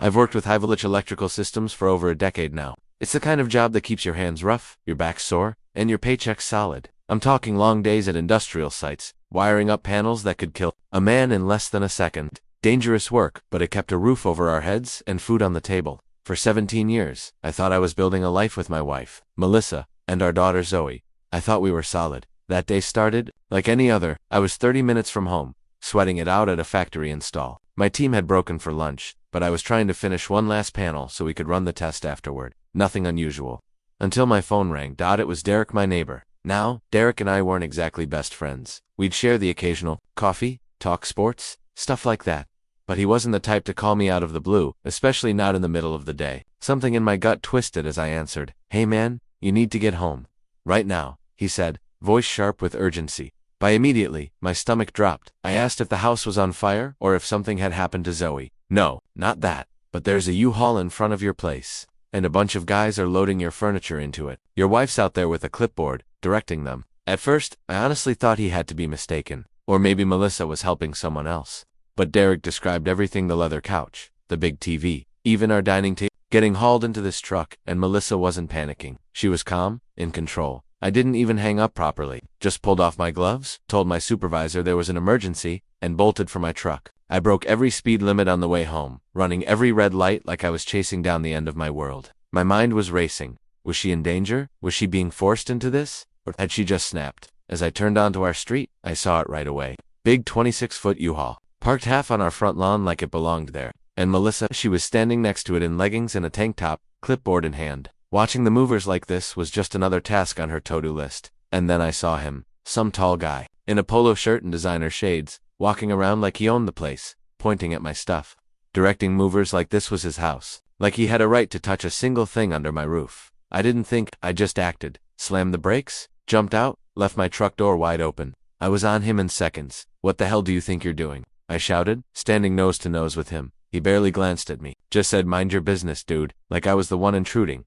I've worked with high-voltage electrical systems for over a decade now. It's the kind of job that keeps your hands rough, your back sore, and your paycheck solid. I'm talking long days at industrial sites, wiring up panels that could kill a man in less than a second. Dangerous work, but it kept a roof over our heads and food on the table. For 17 years, I thought I was building a life with my wife, Melissa, and our daughter Zoe. I thought we were solid. That day started, like any other. I was 30 minutes from home, sweating it out at a factory install. My team had broken for lunch, but I was trying to finish one last panel so we could run the test afterward. Nothing unusual. Until my phone rang. It was Derek, my neighbor. Now, Derek and I weren't exactly best friends. We'd share the occasional coffee, talk sports, stuff like that. But he wasn't the type to call me out of the blue, especially not in the middle of the day. Something in my gut twisted as I answered. "Hey man, you need to get home. Right now," he said, voice sharp with urgency. By immediately, my stomach dropped. I asked if the house was on fire or if something had happened to Zoe. "No, not that. But there's a U-Haul in front of your place, and a bunch of guys are loading your furniture into it. Your wife's out there with a clipboard, directing them." At first, I honestly thought he had to be mistaken. Or maybe Melissa was helping someone else. But Derek described everything: the leather couch, the big TV, even our dining table, getting hauled into this truck, and Melissa wasn't panicking. She was calm, in control. I didn't even hang up properly, just pulled off my gloves, told my supervisor there was an emergency, and bolted for my truck. I broke every speed limit on the way home, running every red light like I was chasing down the end of my world. My mind was racing. Was she in danger? Was she being forced into this? Or had she just snapped? As I turned onto our street, I saw it right away. Big 26-foot U-Haul, parked half on our front lawn like it belonged there. And Melissa, she was standing next to it in leggings and a tank top, clipboard in hand. Watching the movers like this was just another task on her to-do list. And then I saw him, some tall guy, in a polo shirt and designer shades, walking around like he owned the place, pointing at my stuff. Directing movers like this was his house, like he had a right to touch a single thing under my roof. I didn't think, I just acted. Slammed the brakes, jumped out, left my truck door wide open. I was on him in seconds. "What the hell do you think you're doing?" I shouted, standing nose to nose with him. He barely glanced at me, just said, "Mind your business, dude," like I was the one intruding.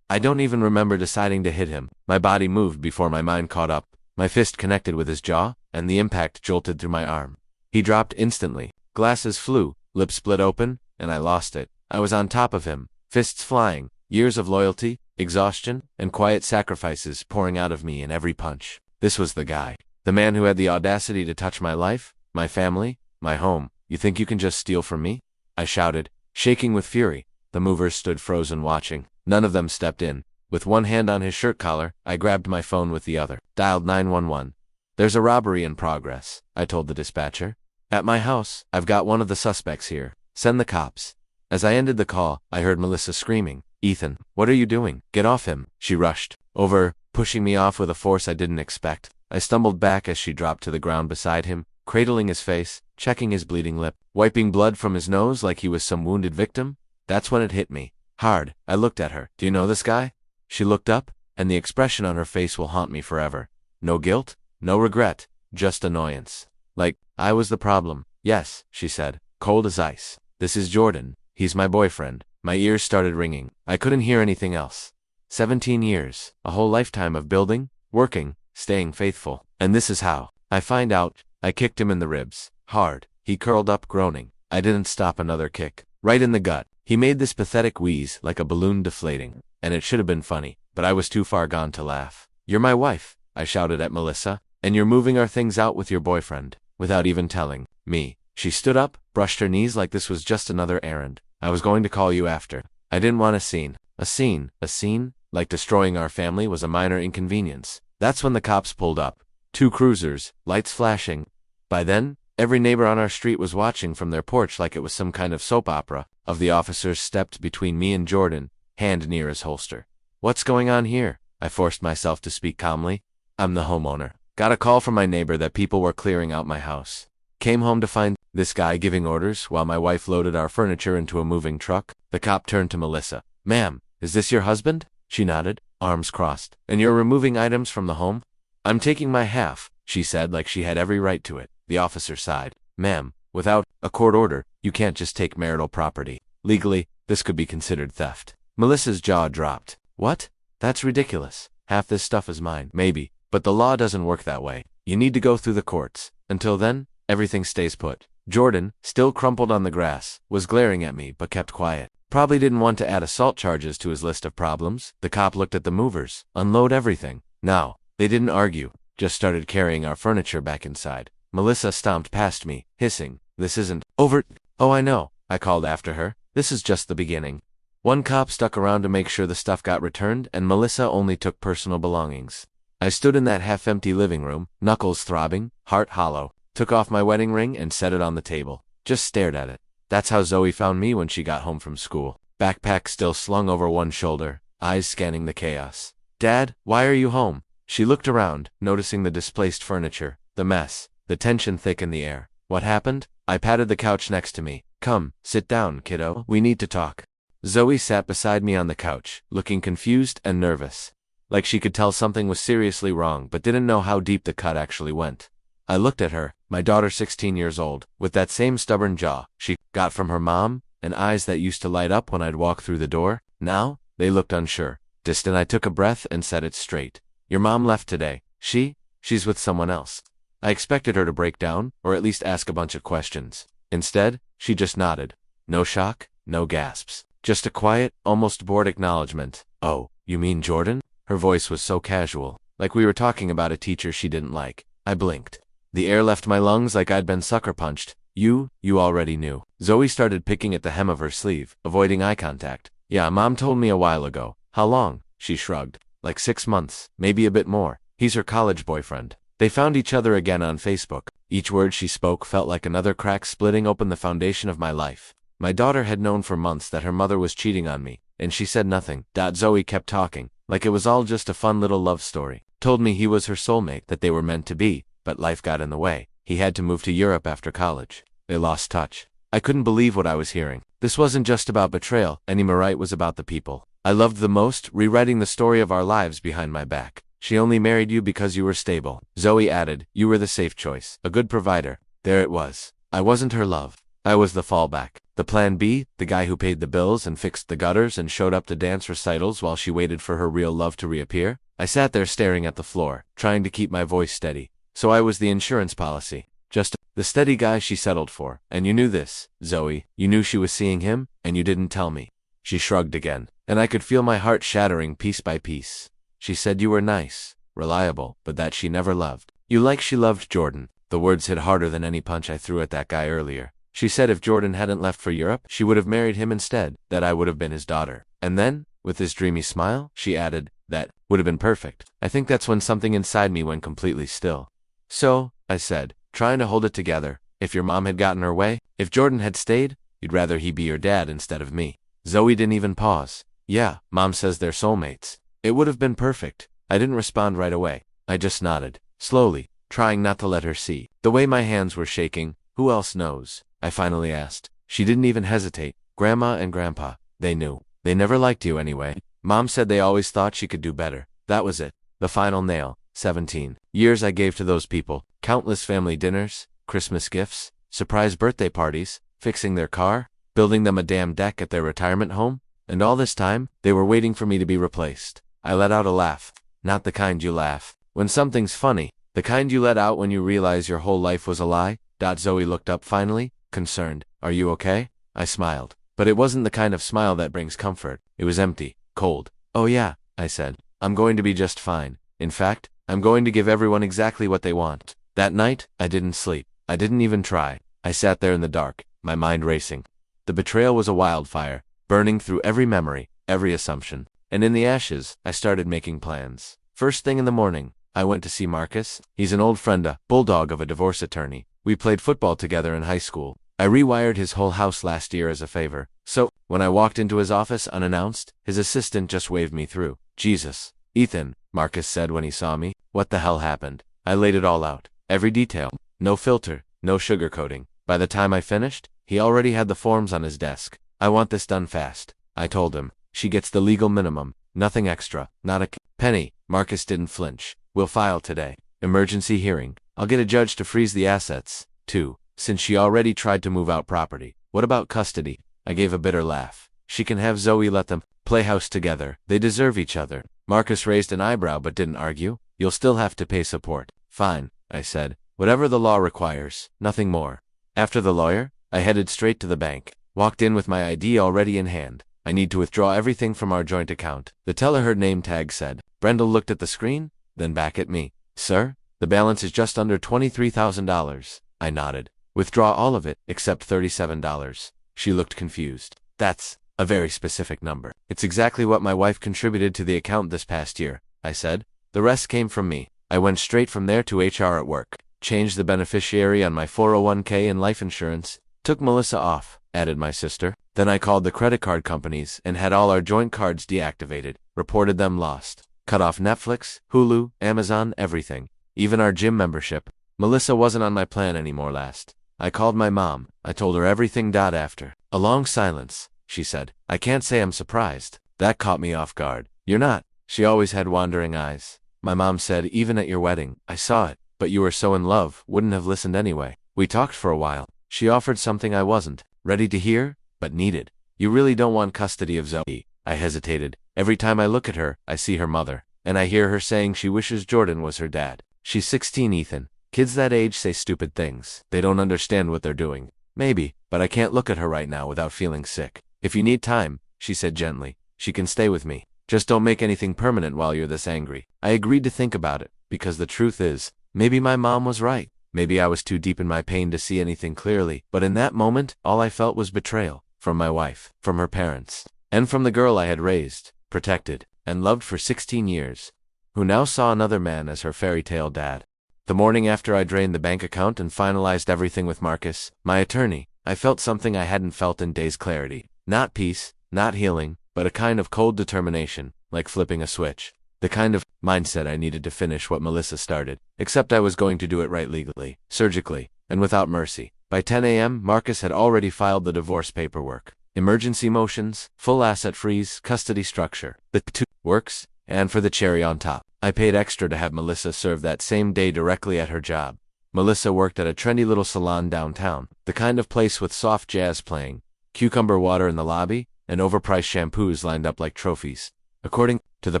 I don't even remember deciding to hit him. My body moved before my mind caught up. My fist connected with his jaw, and the impact jolted through my arm. He dropped instantly. Glasses flew, lips split open, and I lost it. I was on top of him, fists flying, years of loyalty, exhaustion, and quiet sacrifices pouring out of me in every punch. This was the guy. The man who had the audacity to touch my life, my family, my home. "You think you can just steal from me?" I shouted, shaking with fury. The movers stood frozen watching. None of them stepped in. With one hand on his shirt collar, I grabbed my phone with the other. Dialed 911. "There's a robbery in progress," I told the dispatcher. "At my house. I've got one of the suspects here. Send the cops." As I ended the call, I heard Melissa screaming, "Ethan, what are you doing? Get off him." She rushed over, pushing me off with a force I didn't expect. I stumbled back as she dropped to the ground beside him, cradling his face, checking his bleeding lip, wiping blood from his nose like he was some wounded victim. That's when it hit me. Hard. I looked at her. "Do you know this guy?" She looked up, and the expression on her face will haunt me forever. No guilt, no regret, just annoyance. Like, I was the problem. "Yes," she said, cold as ice. "This is Jordan. He's my boyfriend." My ears started ringing. I couldn't hear anything else. 17 years, a whole lifetime of building, working, staying faithful. And this is how. I find out. I kicked him in the ribs. Hard. He curled up groaning. I didn't stop another kick. Right in the gut. He made this pathetic wheeze like a balloon deflating. And it should have been funny, but I was too far gone to laugh. "You're my wife," I shouted at Melissa, "and you're moving our things out with your boyfriend, without even telling me." She stood up, brushed her knees like this was just another errand. "I was going to call you after. I didn't want a scene. A scene, like destroying our family was a minor inconvenience." That's when the cops pulled up. 2 cruisers, lights flashing. By then, every neighbor on our street was watching from their porch like it was some kind of soap opera. Of the officers stepped between me and Jordan, hand near his holster. "What's going on here?" I forced myself to speak calmly. "I'm the homeowner. Got a call from my neighbor that people were clearing out my house. Came home to find this guy giving orders while my wife loaded our furniture into a moving truck." The cop turned to Melissa. "Ma'am, is this your husband?" She nodded, arms crossed. "And you're removing items from the home?" "I'm taking my half," she said like she had every right to it. The officer sighed. "Ma'am, without a court order, you can't just take marital property. Legally, this could be considered theft." Melissa's jaw dropped. "What? That's ridiculous. Half this stuff is mine." "Maybe, but the law doesn't work that way. You need to go through the courts. Until then, everything stays put." Jordan, still crumpled on the grass, was glaring at me but kept quiet. Probably didn't want to add assault charges to his list of problems. The cop looked at the movers. Unload everything. Now, they didn't argue, just started carrying our furniture back inside. Melissa stomped past me, hissing, "This isn't over." "Oh, I know," I called after her. "This is just the beginning." One cop stuck around to make sure the stuff got returned, and Melissa only took personal belongings. I stood in that half-empty living room, knuckles throbbing, heart hollow, took off my wedding ring and set it on the table. Just stared at it. That's how Zoe found me when she got home from school. Backpack still slung over one shoulder, eyes scanning the chaos. "Dad, why are you home?" She looked around, noticing the displaced furniture, the mess, the tension thick in the air. "What happened?" I patted the couch next to me. "Come, sit down, kiddo. We need to talk." Zoe sat beside me on the couch, looking confused and nervous. Like she could tell something was seriously wrong but didn't know how deep the cut actually went. I looked at her, my daughter 16 years old, with that same stubborn jaw she got from her mom, and eyes that used to light up when I'd walk through the door. Now, they looked unsure, distant. I took a breath and said it straight. "Your mom left today. She's with someone else." I expected her to break down, or at least ask a bunch of questions. Instead, she just nodded. No shock, no gasps. Just a quiet, almost bored acknowledgement. "Oh, you mean Jordan?" Her voice was so casual, like we were talking about a teacher she didn't like. I blinked. The air left my lungs like I'd been sucker punched. You already knew." Zoe started picking at the hem of her sleeve, avoiding eye contact. "Yeah, Mom told me a while ago." "How long?" She shrugged. "Like 6 months, maybe a bit more. He's her college boyfriend. They found each other again on Facebook." Each word she spoke felt like another crack splitting open the foundation of my life. My daughter had known for months that her mother was cheating on me, and she said nothing. Zoe kept talking, like it was all just a fun little love story. Told me he was her soulmate, that they were meant to be, but life got in the way. He had to move to Europe after college. They lost touch. I couldn't believe what I was hearing. This wasn't just about betrayal anymore, it was about the people I loved the most, rewriting the story of our lives behind my back. "She only married you because you were stable," Zoe added. "You were the safe choice, a good provider." There it was. I wasn't her love. I was the fallback. The plan B, the guy who paid the bills and fixed the gutters and showed up to dance recitals while she waited for her real love to reappear. I sat there staring at the floor, trying to keep my voice steady. So I was the insurance policy. Just the steady guy she settled for. "And you knew this, Zoe. You knew she was seeing him, and you didn't tell me." She shrugged again, and I could feel my heart shattering piece by piece. "She said you were nice, reliable, but that she never loved you like she loved Jordan." The words hit harder than any punch I threw at that guy earlier. She said if Jordan hadn't left for Europe, she would have married him instead, that I would have been his daughter. And then, with this dreamy smile, she added, that would have been perfect. I think that's when something inside me went completely still. "So," I said, trying to hold it together, "if your mom had gotten her way, if Jordan had stayed, you'd rather he be your dad instead of me." Zoe didn't even pause. "Yeah, Mom says they're soulmates. It would have been perfect." I didn't respond right away. I just nodded, slowly, trying not to let her see. The way my hands were shaking. "Who else knows?" I finally asked. She didn't even hesitate. "Grandma and Grandpa. They knew. They never liked you anyway. Mom said they always thought she could do better." That was it. The final nail. 17 years I gave to those people. Countless family dinners, Christmas gifts, surprise birthday parties, fixing their car, building them a damn deck at their retirement home. And all this time, they were waiting for me to be replaced. I let out a laugh. Not the kind you laugh when something's funny. The kind you let out when you realize your whole life was a lie. Zoe looked up finally, concerned. "Are you okay?" I smiled. But it wasn't the kind of smile that brings comfort. It was empty, cold. "Oh yeah," I said. "I'm going to be just fine. In fact, I'm going to give everyone exactly what they want." That night, I didn't sleep. I didn't even try. I sat there in the dark, my mind racing. The betrayal was a wildfire, burning through every memory, every assumption. And in the ashes, I started making plans. First thing in the morning, I went to see Marcus. He's an old friend, a bulldog of a divorce attorney. We played football together in high school. I rewired his whole house last year as a favor. So, when I walked into his office unannounced, his assistant just waved me through. "Jesus, Ethan," Marcus said when he saw me. "What the hell happened?" I laid it all out. Every detail. No filter, no sugarcoating. By the time I finished, he already had the forms on his desk. "I want this done fast," I told him. "She gets the legal minimum. Nothing extra. Not a penny." Marcus didn't flinch. "We'll file today. Emergency hearing. I'll get a judge to freeze the assets, too, since she already tried to move out property." "What about custody?" I gave a bitter laugh. "She can have Zoe. Let them play house together. They deserve each other." Marcus raised an eyebrow but didn't argue. "You'll still have to pay support." "Fine," I said. "Whatever the law requires, nothing more." After the lawyer, I headed straight to the bank. Walked in with my ID already in hand. I need to withdraw everything from our joint account. The teller her name tag said. Brendel looked at the screen, then back at me. Sir, the balance is just under $23,000. I nodded. Withdraw all of it, except $37. She looked confused. That's a very specific number. It's exactly what my wife contributed to the account this past year, I said. The rest came from me. I went straight from there to HR at work. Changed the beneficiary on my 401k and life insurance. Took Melissa off, added my sister. Then I called the credit card companies and had all our joint cards deactivated. Reported them lost. Cut off Netflix, Hulu, Amazon, everything. Even our gym membership. Melissa wasn't on my plan anymore last. I called my mom. I told her everything. After a long silence, she said, I can't say I'm surprised. That caught me off guard. You're not. She always had wandering eyes. My mom said, even at your wedding, I saw it, but you were so in love, wouldn't have listened anyway. We talked for a while. She offered something I wasn't ready to hear, but needed. You really don't want custody of Zoe. I hesitated. Every time I look at her, I see her mother, and I hear her saying she wishes Jordan was her dad. She's 16, Ethan. Kids that age say stupid things. They don't understand what they're doing. Maybe, but I can't look at her right now without feeling sick. If you need time, she said gently, she can stay with me. Just don't make anything permanent while you're this angry. I agreed to think about it, because the truth is, maybe my mom was right. Maybe I was too deep in my pain to see anything clearly, but in that moment, all I felt was betrayal. From my wife, from her parents, and from the girl I had raised, protected, and loved for 16 years, who now saw another man as her fairy tale dad. The morning after I drained the bank account and finalized everything with Marcus, my attorney, I felt something I hadn't felt in days: clarity. Not peace, not healing, but a kind of cold determination, like flipping a switch. The kind of mindset I needed to finish what Melissa started, except I was going to do it right, legally, surgically, and without mercy. By 10 a.m., Marcus had already filed the divorce paperwork. Emergency motions, full asset freeze, custody structure. The two works, and for the cherry on top, I paid extra to have Melissa serve that same day directly at her job. Melissa worked at a trendy little salon downtown, the kind of place with soft jazz playing, cucumber water in the lobby, and overpriced shampoos lined up like trophies. According to the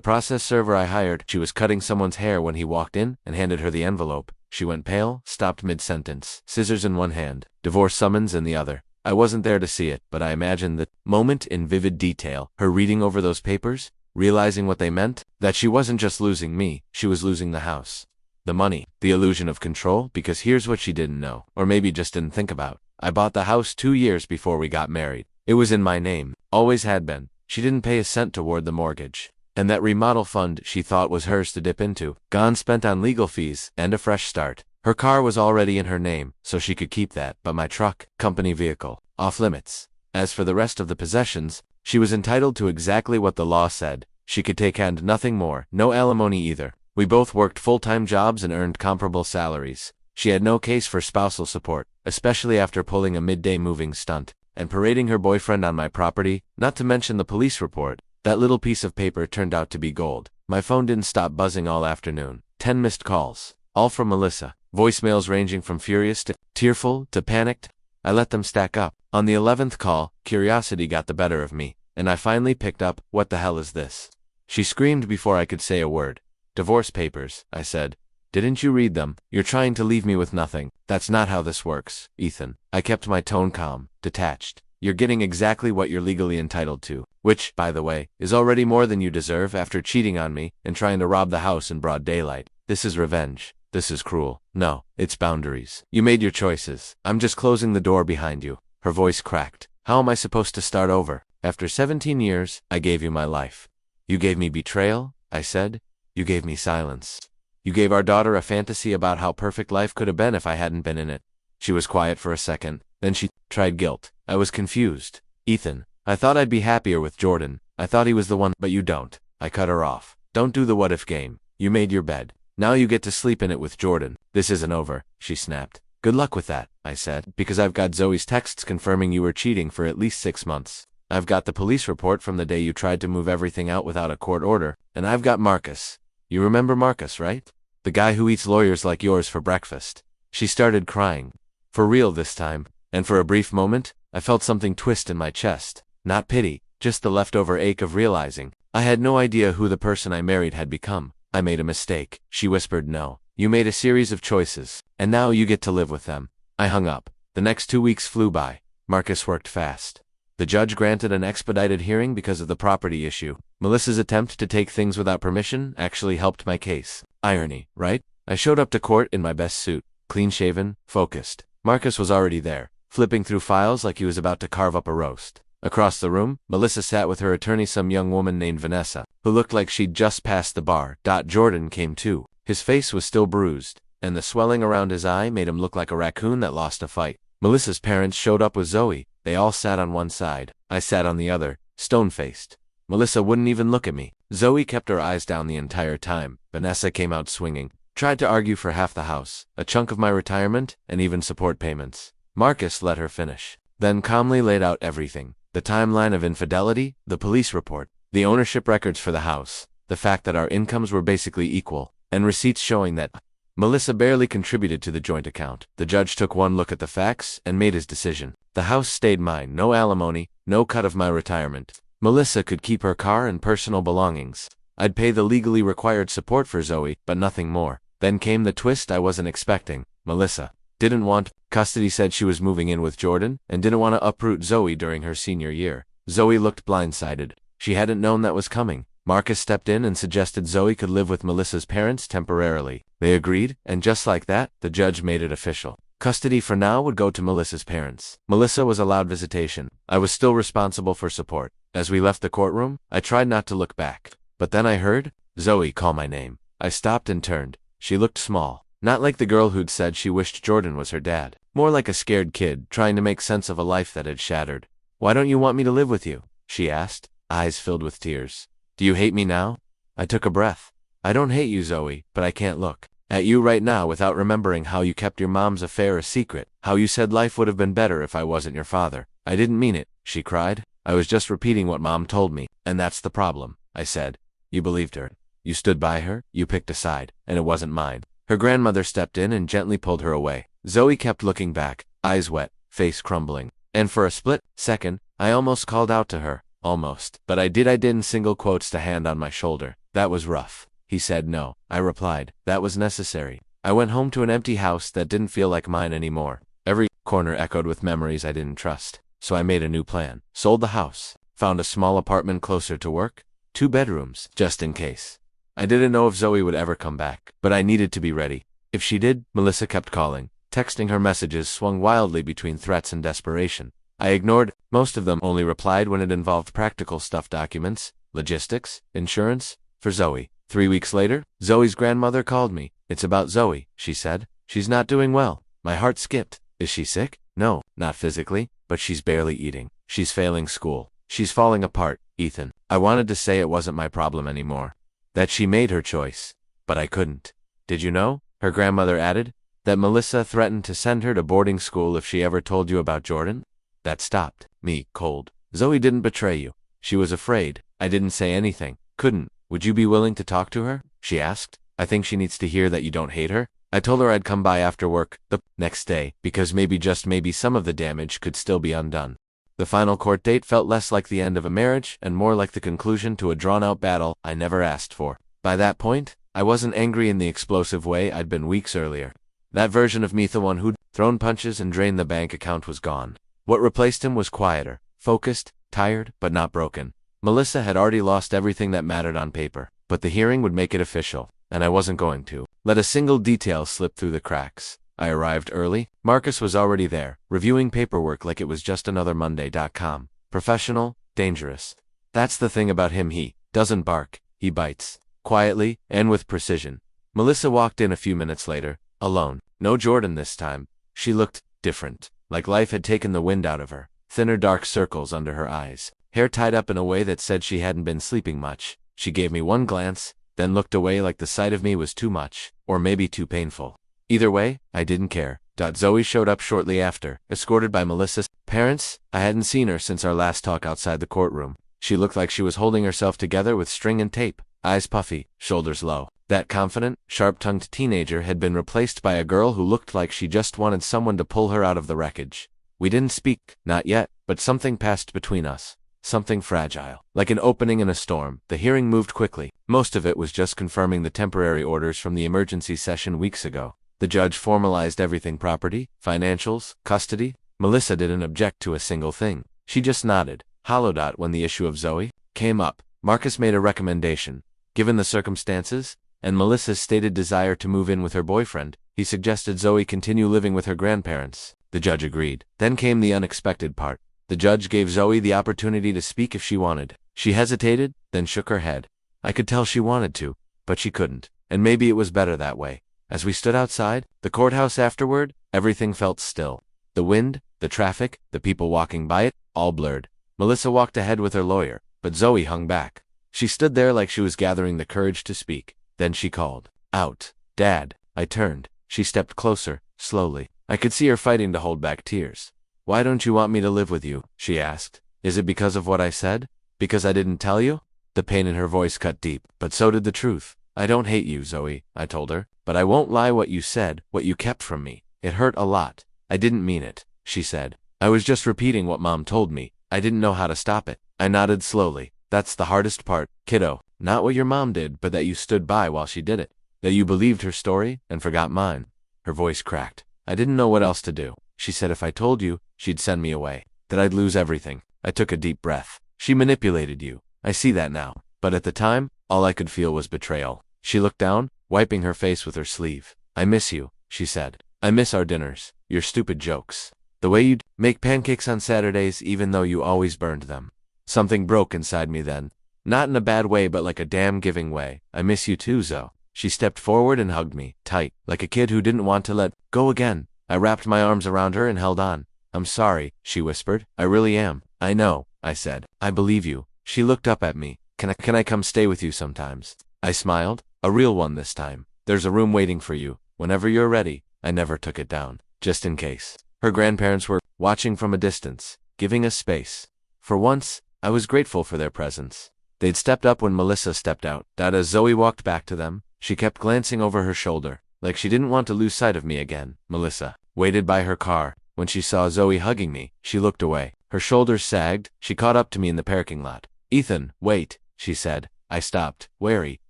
process server I hired, she was cutting someone's hair when he walked in and handed her the envelope. She went pale, stopped mid-sentence, scissors in one hand, divorce summons in the other. I wasn't there to see it, but I imagined the moment in vivid detail, her reading over those papers, realizing what they meant, that she wasn't just losing me, she was losing the house. The money, the illusion of control, because here's what she didn't know, or maybe just didn't think about. I bought the house 2 years before we got married. It was in my name, always had been. She didn't pay a cent toward the mortgage. And that remodel fund she thought was hers to dip into, gone spent on legal fees and a fresh start. Her car was already in her name, so she could keep that, but my truck, company vehicle, off limits. As for the rest of the possessions, she was entitled to exactly what the law said. She could take and nothing more, no alimony either. We both worked full-time jobs and earned comparable salaries. She had no case for spousal support, especially after pulling a midday moving stunt and parading her boyfriend on my property, not to mention the police report. That little piece of paper turned out to be gold. My phone didn't stop buzzing all afternoon. 10 missed calls, all from Melissa. Voicemails ranging from furious to tearful to panicked. I let them stack up. On the 11th call, curiosity got the better of me, and I finally picked up. What the hell is this? She screamed before I could say a word. Divorce papers, I said. Didn't you read them? You're trying to leave me with nothing. That's not how this works, Ethan. I kept my tone calm, detached. You're getting exactly what you're legally entitled to, which, by the way, is already more than you deserve after cheating on me and trying to rob the house in broad daylight. This is revenge. This is cruel. No, it's boundaries. You made your choices. I'm just closing the door behind you. Her voice cracked. How am I supposed to start over? After 17 years, I gave you my life. You gave me betrayal, I said. You gave me silence. You gave our daughter a fantasy about how perfect life could have been if I hadn't been in it. She was quiet for a second. Then she tried guilt. I was confused. Ethan, I thought I'd be happier with Jordan. I thought he was the one, but you don't. I cut her off. Don't do the what-if game. You made your bed. Now you get to sleep in it with Jordan. This isn't over, she snapped. Good luck with that, I said, because I've got Zoe's texts confirming you were cheating for at least 6 months. I've got the police report from the day you tried to move everything out without a court order, and I've got Marcus. You remember Marcus, right? The guy who eats lawyers like yours for breakfast. She started crying. For real this time, and for a brief moment, I felt something twist in my chest. Not pity, just the leftover ache of realizing I had no idea who the person I married had become. I made a mistake, she whispered. No. You made a series of choices, and now you get to live with them. I hung up. The next 2 weeks flew by. Marcus worked fast. The judge granted an expedited hearing because of the property issue. Melissa's attempt to take things without permission actually helped my case. Irony, right? I showed up to court in my best suit, clean-shaven, focused. Marcus was already there, flipping through files like he was about to carve up a roast. Across the room, Melissa sat with her attorney, some young woman named Vanessa, who looked like she'd just passed the bar. Jordan came too. His face was still bruised, and the swelling around his eye made him look like a raccoon that lost a fight. Melissa's parents showed up with Zoe. They all sat on one side. I sat on the other, stone-faced. Melissa wouldn't even look at me. Zoe kept her eyes down the entire time. Vanessa came out swinging, tried to argue for half the house, a chunk of my retirement, and even support payments. Marcus let her finish, then calmly laid out everything. The timeline of infidelity, the police report, the ownership records for the house, the fact that our incomes were basically equal, and receipts showing that Melissa barely contributed to the joint account. The judge took one look at the facts and made his decision. The house stayed mine, no alimony, no cut of my retirement. Melissa could keep her car and personal belongings. I'd pay the legally required support for Zoe, but nothing more. Then came the twist I wasn't expecting. Melissa didn't want custody, said she was moving in with Jordan, and didn't want to uproot Zoe during her senior year. Zoe looked blindsided. She hadn't known that was coming. Marcus stepped in and suggested Zoe could live with Melissa's parents temporarily. They agreed, and just like that, the judge made it official. Custody for now would go to Melissa's parents. Melissa was allowed visitation. I was still responsible for support. As we left the courtroom, I tried not to look back. But then I heard Zoe call my name. I stopped and turned. She looked small. Not like the girl who'd said she wished Jordan was her dad. More like a scared kid trying to make sense of a life that had shattered. "Why don't you want me to live with you?" she asked, eyes filled with tears. "Do you hate me now?" I took a breath. "I don't hate you, Zoe, but I can't look at you right now without remembering how you kept your mom's affair a secret, how you said life would have been better if I wasn't your father." "I didn't mean it," she cried. "I was just repeating what Mom told me, and that's the problem," I said. "You believed her. You stood by her, you picked a side, and it wasn't mine." Her grandmother stepped in and gently pulled her away. Zoe kept looking back, eyes wet, face crumbling. And for a split second, I almost called out to her. Almost. But I didn't. Single quotes to hand on my shoulder. "That was rough." He said no. I replied, "That was necessary." I went home to an empty house that didn't feel like mine anymore. Every corner echoed with memories I didn't trust. So I made a new plan. Sold the house. Found a small apartment closer to work. 2 bedrooms, just in case. I didn't know if Zoe would ever come back, but I needed to be ready. If she did, Melissa kept calling. Texting her messages swung wildly between threats and desperation. I ignored most of them, only replied when it involved practical stuff, documents, logistics, insurance, for Zoe. 3 weeks later, Zoe's grandmother called me. "It's about Zoe," she said. "She's not doing well." My heart skipped. "Is she sick?" "No, not physically, but she's barely eating. She's failing school. She's falling apart, Ethan." I wanted to say it wasn't my problem anymore. That she made her choice. But I couldn't. "Did you know," her grandmother added, "that Melissa threatened to send her to boarding school if she ever told you about Jordan?" That stopped me cold. "Zoe didn't betray you. She was afraid." I didn't say anything. Couldn't. "Would you be willing to talk to her?" she asked. "I think she needs to hear that you don't hate her." I told her I'd come by after work the next day, because maybe, just maybe, some of the damage could still be undone. The final court date felt less like the end of a marriage and more like the conclusion to a drawn-out battle I never asked for. By that point, I wasn't angry in the explosive way I'd been weeks earlier. That version of me, the one who'd thrown punches and drained the bank account, was gone. What replaced him was quieter, focused, tired, but not broken. Melissa had already lost everything that mattered on paper, but the hearing would make it official, and I wasn't going to let a single detail slip through the cracks. I arrived early. Marcus was already there, reviewing paperwork like it was just another Monday.com. Professional, dangerous. That's the thing about him, he doesn't bark, he bites. Quietly, and with precision. Melissa walked in a few minutes later, alone. No Jordan this time. She looked different, like life had taken the wind out of her. Thinner dark circles under her eyes. Hair tied up in a way that said she hadn't been sleeping much. She gave me one glance, then looked away like the sight of me was too much, or maybe too painful. Either way, I didn't care. Zoe showed up shortly after, escorted by Melissa's parents. I hadn't seen her since our last talk outside the courtroom. She looked like she was holding herself together with string and tape, eyes puffy, shoulders low. That confident, sharp-tongued teenager had been replaced by a girl who looked like she just wanted someone to pull her out of the wreckage. We didn't speak, not yet, but something passed between us. Something fragile. Like an opening in a storm, the hearing moved quickly. Most of it was just confirming the temporary orders from the emergency session weeks ago. The judge formalized everything: property, financials, custody. Melissa didn't object to a single thing. She just nodded. Hollow. When the issue of Zoe came up, Marcus made a recommendation. Given the circumstances, and Melissa's stated desire to move in with her boyfriend, he suggested Zoe continue living with her grandparents. The judge agreed. Then came the unexpected part. The judge gave Zoe the opportunity to speak if she wanted. She hesitated, then shook her head. I could tell she wanted to, but she couldn't. And maybe it was better that way. As we stood outside the courthouse afterward, everything felt still. The wind, the traffic, the people walking by it, all blurred. Melissa walked ahead with her lawyer, but Zoe hung back. She stood there like she was gathering the courage to speak. Then she called out, "Dad." I turned. She stepped closer, slowly. I could see her fighting to hold back tears. "Why don't you want me to live with you?" she asked. "Is it because of what I said? Because I didn't tell you?" The pain in her voice cut deep, but so did the truth. "I don't hate you, Zoe," I told her, "but I won't lie. What you said, what you kept from me, it hurt a lot." "I didn't mean it," she said. "I was just repeating what Mom told me. I didn't know how to stop it." I nodded slowly. "That's the hardest part, kiddo. Not what your mom did, but that you stood by while she did it. That you believed her story and forgot mine." Her voice cracked. "I didn't know what else to do. She said if I told you, she'd send me away. That I'd lose everything." I took a deep breath. "She manipulated you. I see that now. But at the time, all I could feel was betrayal." She looked down, wiping her face with her sleeve. "I miss you," she said. "I miss our dinners, your stupid jokes. The way you'd make pancakes on Saturdays even though you always burned them." Something broke inside me then. Not in a bad way, but like a damn giving way. "I miss you too, Zo." She stepped forward and hugged me, tight, like a kid who didn't want to let go again. I wrapped my arms around her and held on. "I'm sorry," she whispered. "I really am." "I know," I said. "I believe you." She looked up at me. Can I come stay with you sometimes?" I smiled. "A real one this time. There's a room waiting for you. Whenever you're ready." I never took it down, just in case. Her grandparents were watching from a distance, giving us space. For once, I was grateful for their presence. They'd stepped up when Melissa stepped out. As Zoe walked back to them, she kept glancing over her shoulder, like she didn't want to lose sight of me again. Melissa waited by her car. When she saw Zoe hugging me, she looked away. Her shoulders sagged. She caught up to me in the parking lot. "Ethan, wait," she said. I stopped, wary.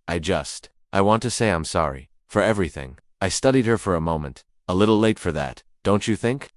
I want to say I'm sorry. For everything." I studied her for a moment. "A little late for that, don't you think?"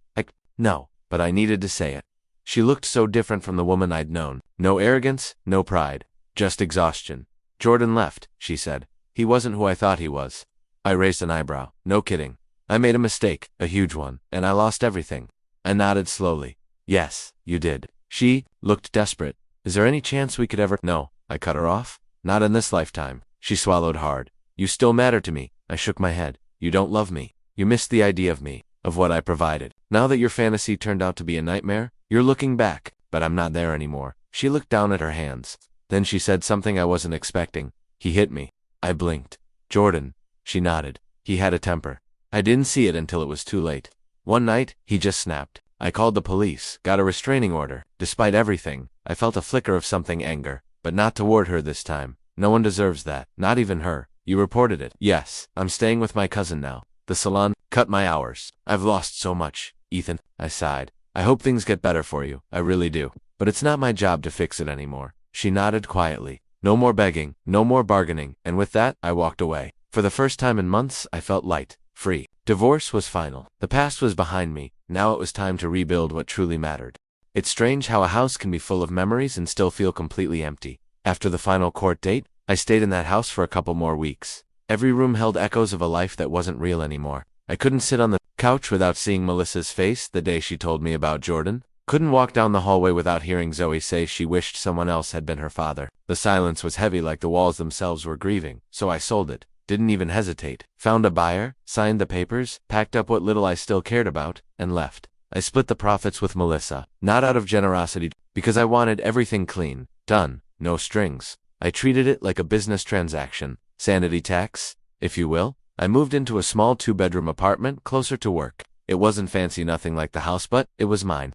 No, but I needed to say it. She looked so different from the woman I'd known. No arrogance, no pride, just exhaustion. "Jordan left," she said. "He wasn't who I thought he was." I raised an eyebrow. "No kidding. I made a mistake, a huge one, and I lost everything." I nodded slowly. "Yes, you did." She looked desperate. "Is there any chance we could ever—" "No," I cut her off. "Not in this lifetime." She swallowed hard. "You still matter to me." I shook my head. "You don't love me. You missed the idea of me, of what I provided. Now that your fantasy turned out to be a nightmare, you're looking back, but I'm not there anymore." She looked down at her hands. Then she said something I wasn't expecting. "He hit me." I blinked. "Jordan." She nodded. "He had a temper." I didn't see it until it was too late. One night, he just snapped. I called the police, got a restraining order. Despite everything, I felt a flicker of something, anger, but not toward her this time. No one deserves that, not even her. "You reported it?" "Yes, I'm staying with my cousin now. The salon cut my hours. I've lost so much, Ethan." I sighed. "I hope things get better for you. I really do. But it's not my job to fix it anymore." She nodded quietly. "No more begging, no more bargaining," and with that, I walked away. For the first time in months, I felt light, free. Divorce was final. The past was behind me. Now it was time to rebuild what truly mattered. It's strange how a house can be full of memories and still feel completely empty. After the final court date, I stayed in that house for a couple more weeks. Every room held echoes of a life that wasn't real anymore. I couldn't sit on the couch without seeing Melissa's face the day she told me about Jordan. Couldn't walk down the hallway without hearing Zoe say she wished someone else had been her father. The silence was heavy, like the walls themselves were grieving, so I sold it. Didn't even hesitate. Found a buyer, signed the papers, packed up what little I still cared about, and left. I split the profits with Melissa, not out of generosity, because I wanted everything clean, done, no strings. I treated it like a business transaction, sanity tax, if you will. I moved into a small 2-bedroom apartment closer to work. It wasn't fancy, nothing like the house, but it was mine.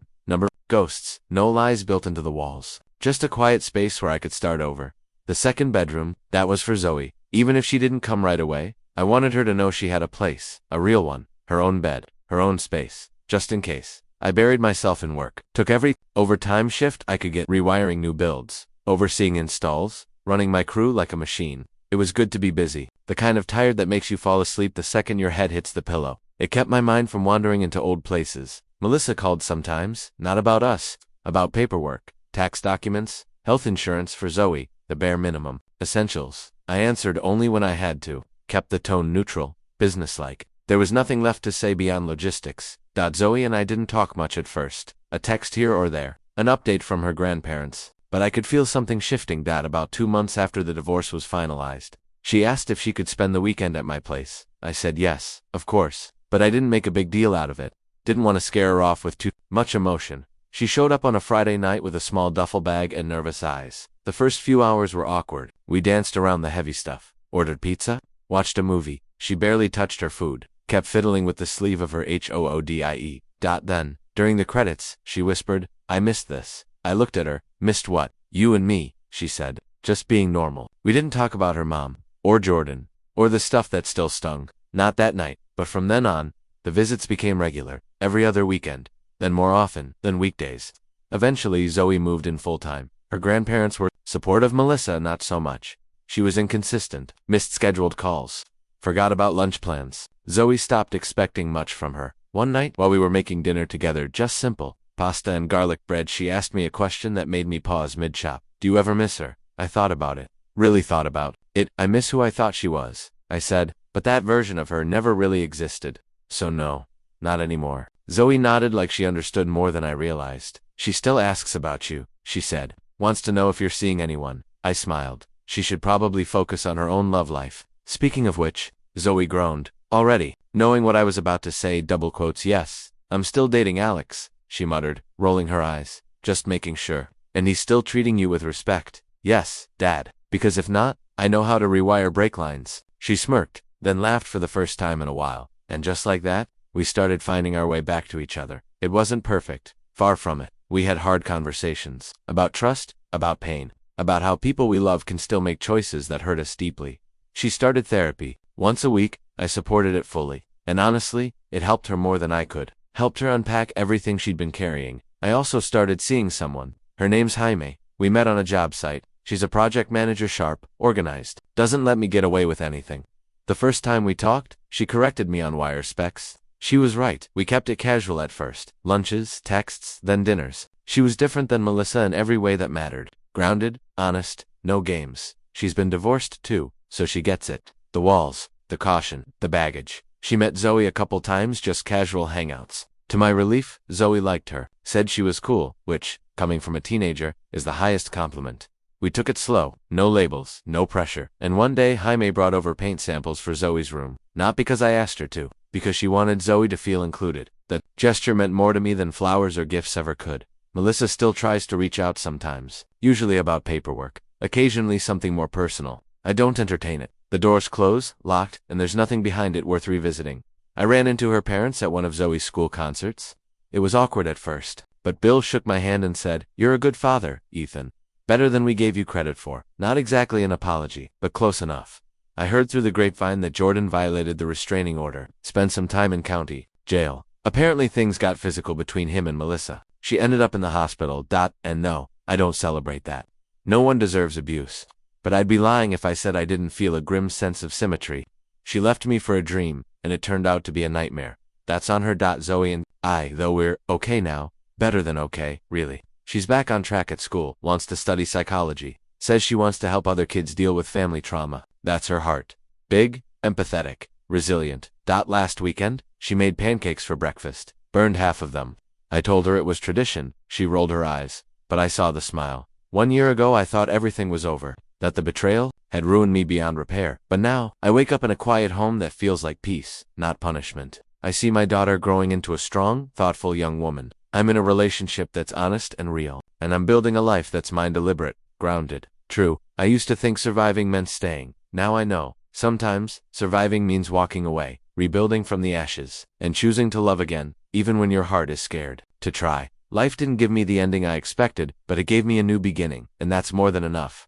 Ghosts, no lies built into the walls. Just a quiet space where I could start over. The second bedroom, that was for Zoe. Even if she didn't come right away, I wanted her to know she had a place, a real one, her own bed, her own space, just in case. I buried myself in work, took every overtime shift I could get, rewiring new builds, overseeing installs, running my crew like a machine. It was good to be busy. The kind of tired that makes you fall asleep the second your head hits the pillow. It kept my mind from wandering into old places. Melissa called sometimes, not about us, about paperwork, tax documents, health insurance for Zoe, the bare minimum, essentials. I answered only when I had to, kept the tone neutral, businesslike. There was nothing left to say beyond logistics. Zoe and I didn't talk much at first. A text here or there, an update from her grandparents. But I could feel something shifting. About 2 months after the divorce was finalized, she asked if she could spend the weekend at my place. I said yes, of course, but I didn't make a big deal out of it. Didn't want to scare her off with too much emotion. She showed up on a Friday night with a small duffel bag and nervous eyes. The first few hours were awkward. We danced around the heavy stuff, ordered pizza, watched a movie. She barely touched her food, kept fiddling with the sleeve of her hoodie. Then, during the credits, she whispered, "I missed this." I looked at her. "Missed what?" "You and me," she said, just being normal. We didn't talk about her mom, or Jordan, or the stuff that still stung. Not that night, but from then on, the visits became regular, every other weekend, then more often than weekdays. Eventually, Zoe moved in full-time. Her grandparents were supportive. Melissa, not so much. She was inconsistent, missed scheduled calls, forgot about lunch plans. Zoe stopped expecting much from her. One night, while we were making dinner together, just simple pasta and garlic bread, she asked me a question that made me pause mid-chop. "Do you ever miss her?" I thought about it. Really thought about it. I miss who I thought she was, I said, but that version of her never really existed. So no, not anymore. Zoe nodded like she understood more than I realized. "She still asks about you," she said. "Wants to know if you're seeing anyone." I smiled. She should probably focus on her own love life. Speaking of which, Zoe groaned. Already, knowing what I was about to say, double quotes, "Yes, I'm still dating Alex," she muttered, rolling her eyes. "Just making sure. And he's still treating you with respect?" "Yes, Dad. Because if not, I know how to rewire brake lines." She smirked, then laughed for the first time in a while. And just like that, we started finding our way back to each other. It wasn't perfect. Far from it. We had hard conversations. About trust, about pain, about how people we love can still make choices that hurt us deeply. She started therapy. Once a week, I supported it fully. And honestly, it helped her more than I could. Helped her unpack everything she'd been carrying. I also started seeing someone. Her name's Jaime. We met on a job site. She's a project manager, sharp, organized, doesn't let me get away with anything. The first time we talked, she corrected me on wire specs. She was right. We kept it casual at first. Lunches, texts, then dinners. She was different than Melissa in every way that mattered. Grounded, honest, no games. She's been divorced too, so she gets it. The walls, the caution, the baggage. She met Zoe a couple times, just casual hangouts. To my relief, Zoe liked her, said she was cool, which, coming from a teenager, is the highest compliment. We took it slow, no labels, no pressure, and one day Jaime brought over paint samples for Zoe's room. Not because I asked her to, because she wanted Zoe to feel included. That gesture meant more to me than flowers or gifts ever could. Melissa still tries to reach out sometimes, usually about paperwork, occasionally something more personal. I don't entertain it. The door's closed, locked, and there's nothing behind it worth revisiting. I ran into her parents at one of Zoe's school concerts. It was awkward at first, but Bill shook my hand and said, "You're a good father, Ethan. Better than we gave you credit for." Not exactly an apology, but close enough. I heard through the grapevine that Jordan violated the restraining order, spent some time in county jail. Apparently things got physical between him and Melissa. She ended up in the hospital. And no, I don't celebrate that. No one deserves abuse. But I'd be lying if I said I didn't feel a grim sense of symmetry. She left me for a dream, and it turned out to be a nightmare. That's on her. Zoe and I, though we're okay now, better than okay, really. She's back on track at school, wants to study psychology, says she wants to help other kids deal with family trauma. That's her heart. Big, empathetic, resilient. Last weekend, she made pancakes for breakfast, burned half of them. I told her it was tradition. She rolled her eyes, but I saw the smile. 1 year ago I thought everything was over, that the betrayal had ruined me beyond repair. But now, I wake up in a quiet home that feels like peace, not punishment. I see my daughter growing into a strong, thoughtful young woman. I'm in a relationship that's honest and real, and I'm building a life that's mine, deliberate, grounded. True, I used to think surviving meant staying. Now I know. Sometimes, surviving means walking away, rebuilding from the ashes, and choosing to love again, even when your heart is scared. To try. Life didn't give me the ending I expected, but it gave me a new beginning, and that's more than enough.